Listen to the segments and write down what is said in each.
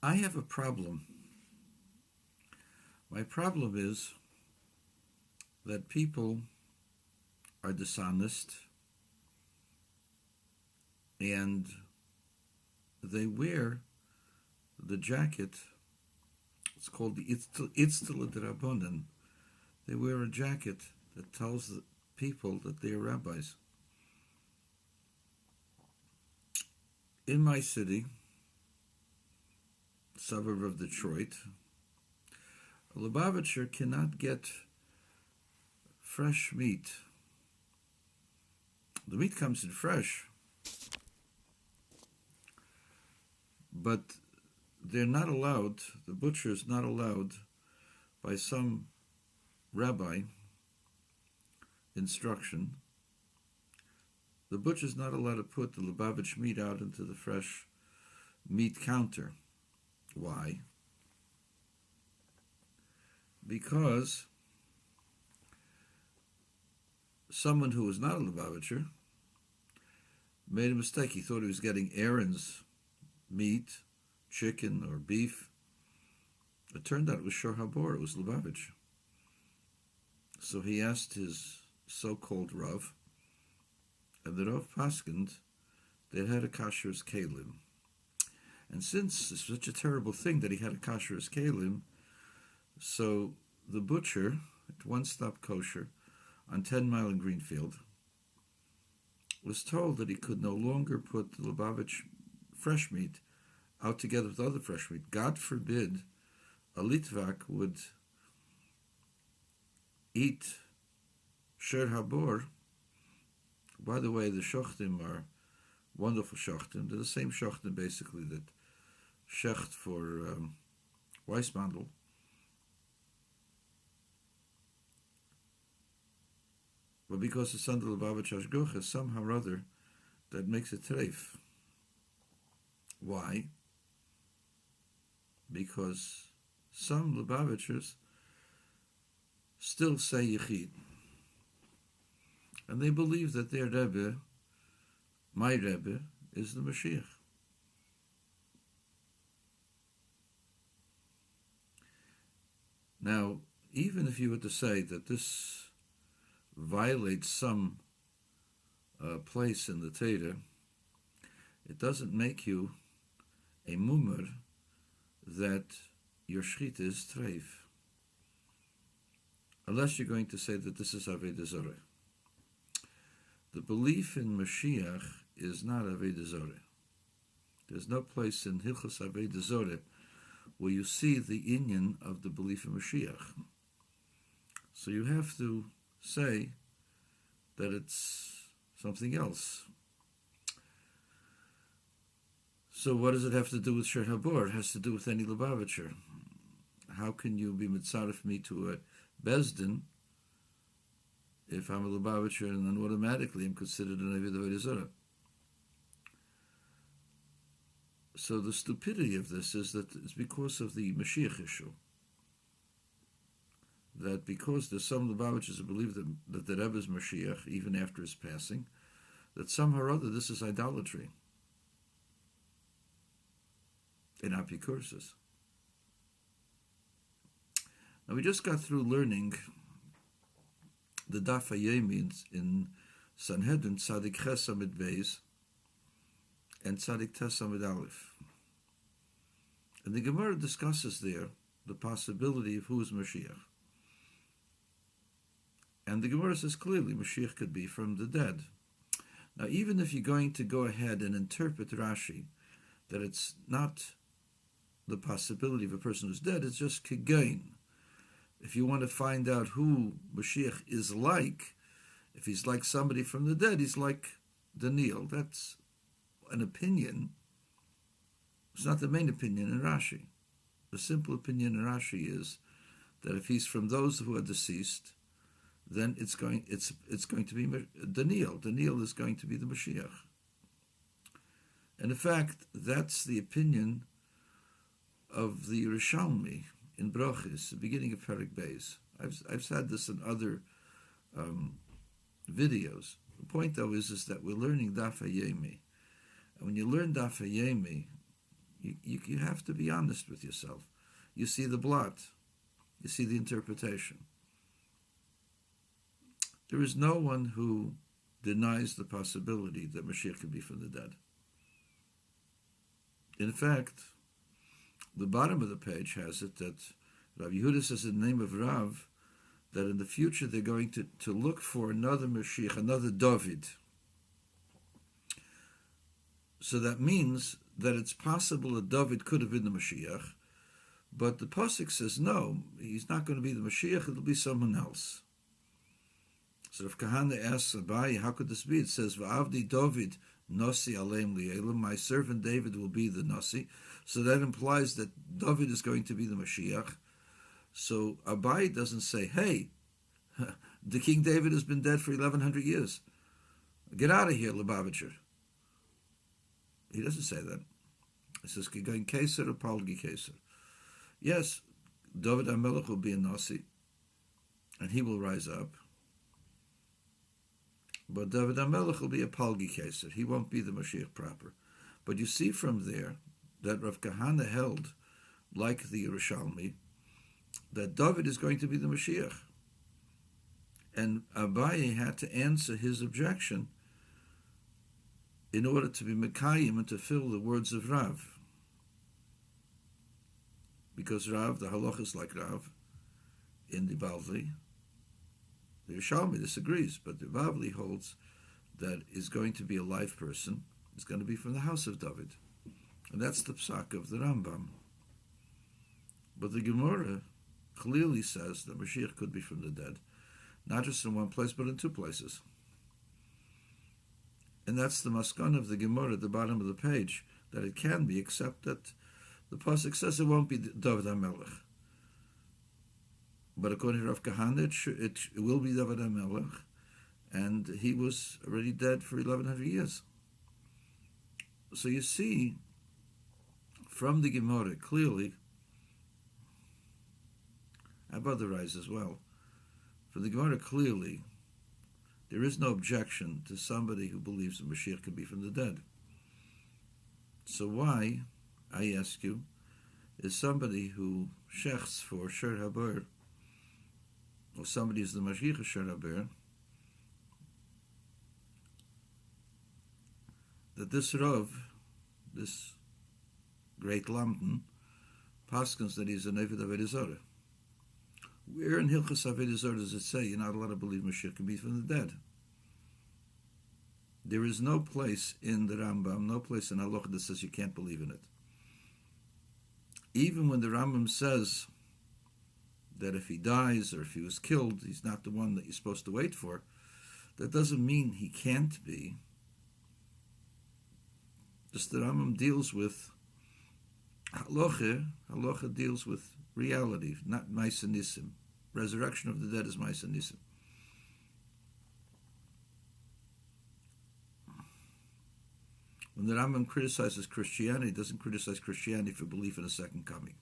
I have a problem. My problem is that people are dishonest and they wear the jacket. It's called the Itztala D'Rabbanan. They wear a jacket that tells the people that they are rabbis. In my city, suburb of Detroit, a Lubavitcher cannot get fresh meat. The meat comes in fresh, but they're not allowed, the butcher is not allowed by some rabbi instruction, the butcher is not allowed to put the Lubavitch meat out into the fresh meat counter. Why? Because someone who was not a Lubavitcher made a mistake. He thought he was getting Aaron's meat, chicken or beef. It turned out it was Shor Habor, it was Lubavitch. So he asked his so-called Rav, and the Rav paskened they had a kasher's kalim. And since it's such a terrible thing that he had a kasher's kalim, so the butcher at One Stop Kosher on 10 Mile in Greenfield was told that he could no longer put the Lubavitch fresh meat out together with other fresh meat. God forbid a Litvak would eat Shor Habor. By the way, the shochtim are wonderful shochtim. They're the same shochtim basically that shecht for Weissmandel. But because it's under Lubavitch Ashgocha, somehow or other, that makes it treif. Why? Because some Lubavitchers still say Yechid. And they believe that their Rebbe, my Rebbe, is the Mashiach. Now, even if you were to say that this violates some place in the Torah, it doesn't make you a mummer that your shechita is treif. Unless you're going to say that this is Avodah Zorah. The belief in Mashiach is not Avodah Zorah. There's no place in Hilchos Avodah Zorah where you see the inyan of the belief in Mashiach. So you have to say that it's something else. So what does it have to do with Shor Habor? It has to do with any Lubavitcher. How can you be mitzaref me to a Bezdin if I'm a Lubavitcher and then automatically I'm considered an Avodah Zorah? So the stupidity of this is that it's because of the Mashiach issue. That because there's some Lubavitchers who believe that the Rebbe is Mashiach even after his passing, that somehow or other this is idolatry in Apikoursis. Now we just got through learning the Daf HaYomi in Sanhedrin, Tzadik Ches Amid Beis, and Tzadik Tes Amid Aleph. And the Gemara discusses there the possibility of who is Mashiach. And the Gemara says clearly Mashiach could be from the dead. Now even if you're going to go ahead and interpret Rashi that it's not the possibility of a person who's dead, it's just kegain. If you want to find out who Mashiach is like, if he's like somebody from the dead, he's like Daniel. That's an opinion. It's not the main opinion in Rashi. The simple opinion in Rashi is that if he's from those who are deceased, then it's going to be Daniel. Daniel is going to be the Mashiach. And in fact, that's the opinion of the Rishalmi in Brochis, the beginning of Perek Beis. I've said this in other videos. The point, though, is that we're learning Daf HaYomi. And when you learn Daf HaYomi, You have to be honest with yourself. You see the blot. You see the interpretation. There is no one who denies the possibility that Mashiach could be from the dead. In fact, the bottom of the page has it that Rav Yehuda says in the name of Rav that in the future they're going to look for another Mashiach, another David. So that means that it's possible that David could have been the Mashiach, but the Pasuk says no, he's not going to be the Mashiach, it'll be someone else. So if Kahana asks Abaye, how could this be? It says, V'avdi David Nasi Aleim Li'elim, my servant David will be the Nasi. So that implies that David is going to be the Mashiach. So Abaye doesn't say, hey, the King David has been dead for 1100 years. Get out of here, Lubavitcher. He doesn't say that. He says, Kigain Keser or Palgi Keser. Yes, David HaMelech will be a Nasi, and he will rise up. But David HaMelech will be a Palgi Keser. He won't be the Mashiach proper. But you see from there that Rav Kahana held, like the Yerushalmi, that David is going to be the Mashiach. And Abaye had to answer his objection in order to be Mekayim and to fill the words of Rav. Because Rav, the halach is like Rav in the Bavli. The Yerushalmi disagrees, but the Bavli holds that is going to be a live person, is going to be from the house of David. And that's the psak of the Rambam. But the Gemara clearly says that Mashiach could be from the dead, not just in one place, but in two places. And that's the maskan of the Gemara at the bottom of the page, that it can be, except that the pasuk says it won't be David HaMelech. But according to Rav Kahana, it will be David HaMelech, and he was already dead for 1100 years. So you see, from the Gemara, clearly, and otherwise as well, from the Gemara, clearly, there is no objection to somebody who believes that Mashiach can be from the dead. So why, I ask you, is somebody who shechts for Sher Haber, or somebody is the Mashiach of Sher Haber, that this Rav, this great lamdan, paskins that he's an Eved Avodah Zarah? Where in Hilchas Avodah Zarah does it say you're not allowed to believe Mashiach can be from the dead? There is no place in the Rambam, no place in Halacha that says you can't believe in it. Even when the Rambam says that if he dies or if he was killed, he's not the one that you're supposed to wait for, that doesn't mean he can't be. Just the Rambam deals with Halacha deals with reality, not Maisa Nisim. Resurrection of the dead is Maisa Nisim. When the Rambam criticizes Christianity, he doesn't criticize Christianity for belief in a second coming.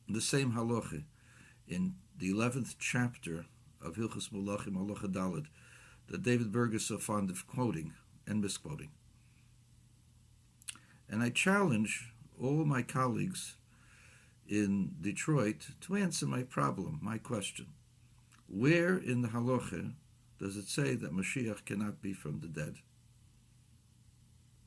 The same halacha in the 11th chapter of Hilchas Malachim, Halacha Daled, that David Berger is so fond of quoting and misquoting. And I challenge all my colleagues in Detroit to answer my problem, my question. Where in the halacha does it say that Mashiach cannot be from the dead?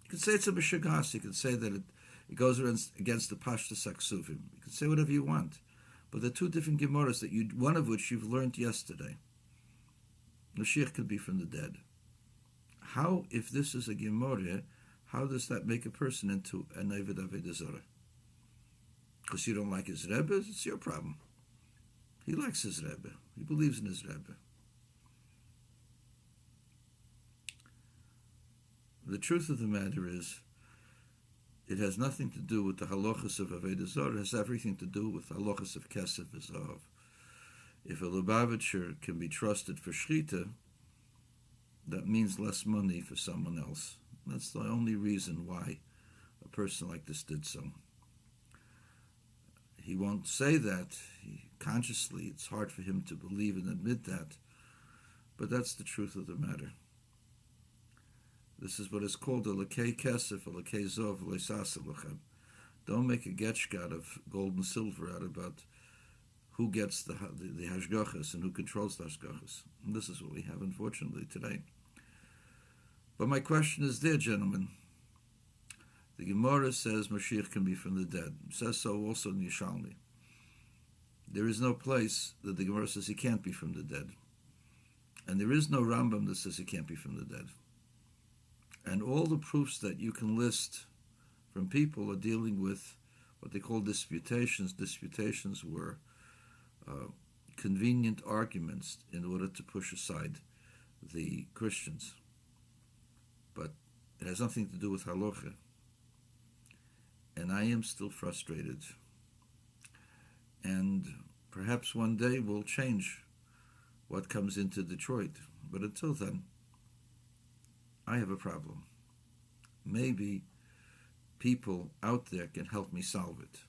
You can say it's a Meshagas. You can say that it goes against the Pashtus Aksuvim. You can say whatever you want. But there are two different Gemaras, one of which you've learned yesterday. Mashiach could be from the dead. How, if this is a Gemara, how does that make a person into an Eved Avodah Zarah? Because you don't like his Rebbe? It's your problem. He likes his Rebbe. He believes in his Rebbe. The truth of the matter is, it has nothing to do with the halachas of Avodah Zarah. It has everything to do with halachas of Kesef V'Zahav. If a Lubavitcher can be trusted for Shechita, that means less money for someone else. That's the only reason why a person like this did so. He won't say that consciously. It's hard for him to believe and admit that. But that's the truth of the matter. This is what is called a lakei kesef, a lakei zov, leisasa lachem. Don't make a getchk out of gold and silver, out about who gets the hashgachas and who controls the hashgachas. And this is what we have, unfortunately, today. But my question is there, gentlemen. The Gemara says Mashiach can be from the dead. It says so also in Yishalmi. There is no place that the Gemara says he can't be from the dead. And there is no Rambam that says he can't be from the dead. And all the proofs that you can list from people are dealing with what they call disputations. Disputations were convenient arguments in order to push aside the Christians. But it has nothing to do with halacha. And I am still frustrated. And perhaps one day we'll change what comes into Detroit. But until then, I have a problem. Maybe people out there can help me solve it.